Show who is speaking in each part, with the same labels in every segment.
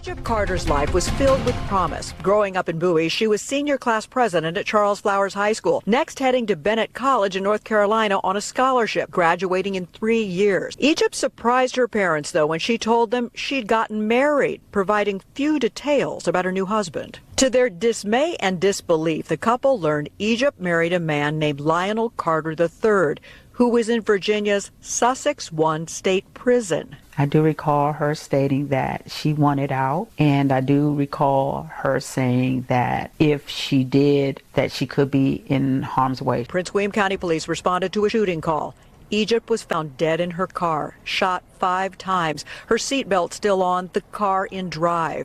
Speaker 1: Egypt Carter's life was filled with promise. Growing up in Bowie, she was senior class president at Charles Flowers High School, next heading to Bennett College in North Carolina on a scholarship, graduating in 3 years. Egypt surprised her parents, though, when she told them she'd gotten married, providing few details about her new husband. To their dismay and disbelief, the couple learned Egypt married a man named Lionel Carter III, who was in Virginia's Sussex I state prison.
Speaker 2: I do recall her stating that she wanted out, and I do recall her saying that if she did, that she could be in harm's way.
Speaker 1: Prince William County Police responded to a shooting call. Egypt was found dead in her car, shot 5 times, her seatbelt still on, the car in drive.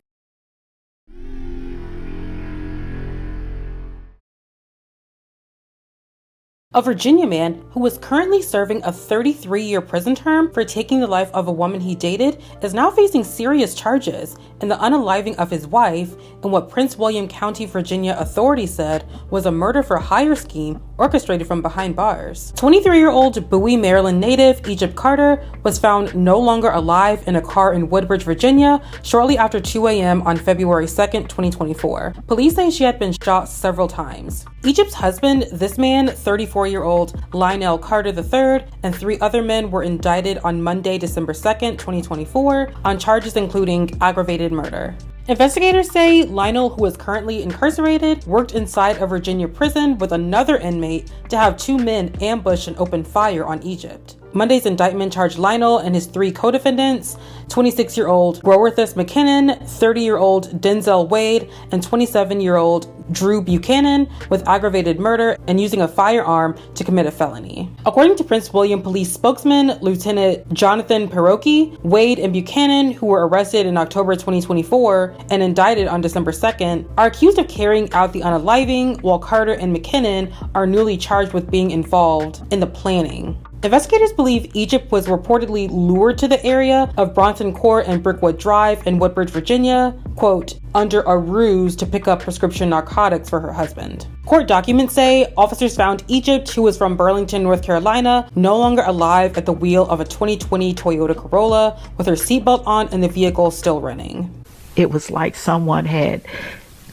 Speaker 3: A Virginia man who was currently serving a 33-year prison term for taking the life of a woman he dated is now facing serious charges in the unaliving of his wife in what Prince William County, Virginia authorities said was a murder-for-hire scheme orchestrated from behind bars. 23-year-old Bowie, Maryland native Egypt Carter was found no longer alive in a car in Woodbridge, Virginia, shortly after 2 a.m. on February 2nd, 2024. Police say she had been shot several times. Egypt's husband, this man, 34-year-old Lionel Carter III, and 3 other men were indicted on Monday, December 2nd, 2024, on charges including aggravated murder. Investigators say Lionel, who is currently incarcerated, worked inside a Virginia prison with another inmate to have 2 men ambush and open fire on Egypt. Monday's indictment charged Lionel and his 3 co-defendants, 26-year-old Growerthus McKinnon, 30-year-old Denzel Wade, and 27-year-old Drew Buchanan with aggravated murder and using a firearm to commit a felony. According to Prince William Police spokesman Lieutenant Jonathan Perocchi, Wade and Buchanan, who were arrested in October 2024 and indicted on December 2nd, are accused of carrying out the unaliving, while Carter and McKinnon are newly charged with being involved in the planning. Investigators believe Egypt was reportedly lured to the area of Bronson Court and Brickwood Drive in Woodbridge, Virginia, quote, under a ruse to pick up prescription narcotics for her husband. Court documents say officers found Egypt, who was from Burlington, North Carolina, no longer alive at the wheel of a 2020 Toyota Corolla with her seatbelt on and the vehicle still running.
Speaker 2: It was like someone had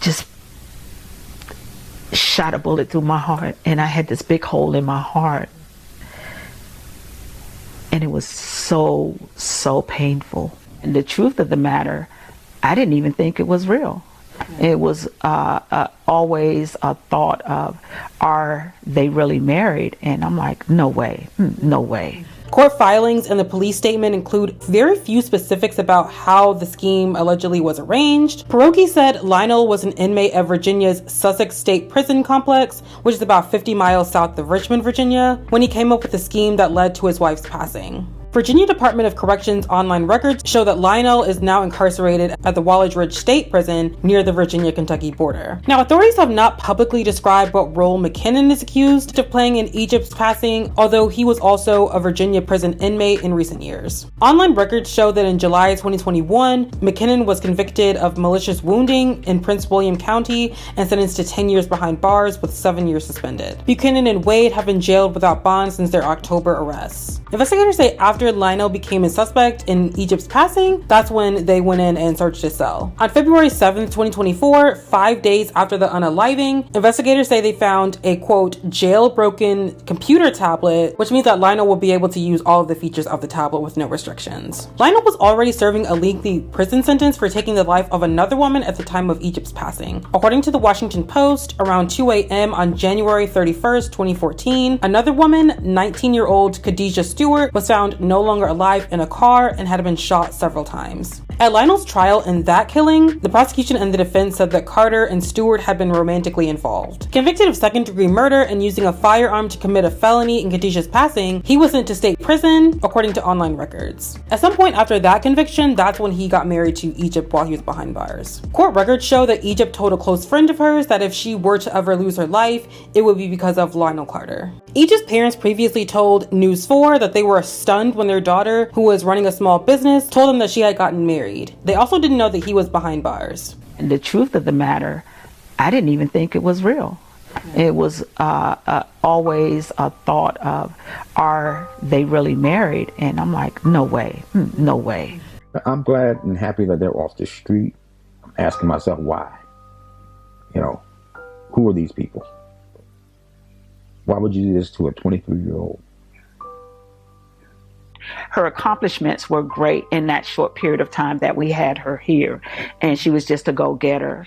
Speaker 2: just shot a bullet through my heart, and I had this big hole in my heart. And it was so painful. And the truth of the matter, I didn't even think it was real. It was always a thought of, are they really married? And I'm like, no way, no way.
Speaker 3: Court filings and the police statement include very few specifics about how the scheme allegedly was arranged. Perocchi said Lionel was an inmate of Virginia's Sussex State Prison Complex, which is about 50 miles south of Richmond, Virginia, when he came up with the scheme that led to his wife's passing. Virginia Department of Corrections online records show that Lionel is now incarcerated at the Wallage Ridge State Prison near the Virginia-Kentucky border. Now, authorities have not publicly described what role McKinnon is accused of playing in Egypt's passing, although he was also a Virginia prison inmate in recent years. Online records show that in July 2021, McKinnon was convicted of malicious wounding in Prince William County and sentenced to 10 years behind bars with 7 years suspended. Buchanan and Wade have been jailed without bond since their October arrests. Investigators say after Lionel became a suspect in Egypt's passing, that's when they went in and searched his cell. On February 7th, 2024, 5 days after the unaliving, investigators say they found a, quote, jailbroken computer tablet, which means that Lionel will be able to use all of the features of the tablet with no restrictions. Lionel was already serving a lengthy prison sentence for taking the life of another woman at the time of Egypt's passing. According to the Washington Post, around 2 a.m. on January 31st, 2014, another woman, 19-year-old Khadijah Stewart, was found no longer alive in a car and had been shot several times. At Lionel's trial in that killing, the prosecution and the defense said that Carter and Stewart had been romantically involved. Convicted of second-degree murder and using a firearm to commit a felony in Khadijah's passing, he was sent to state prison, according to online records. At some point after that conviction, that's when he got married to Egypt while he was behind bars. Court records show that Egypt told a close friend of hers that if she were to ever lose her life, it would be because of Lionel Carter. Egypt's parents previously told News 4 that they were stunned when their daughter, who was running a small business, told them that she had gotten married. They also didn't know that he was behind bars.
Speaker 2: And the truth of the matter, I didn't even think it was real. It was always a thought of, are they really married? And I'm like, no way, no way.
Speaker 4: I'm glad and happy that they're off the street. I'm asking myself why. You know, who are these people? Why would you do this to a 23-year-old?
Speaker 2: Her accomplishments were great in that short period of time that we had her here, and she was just a go-getter.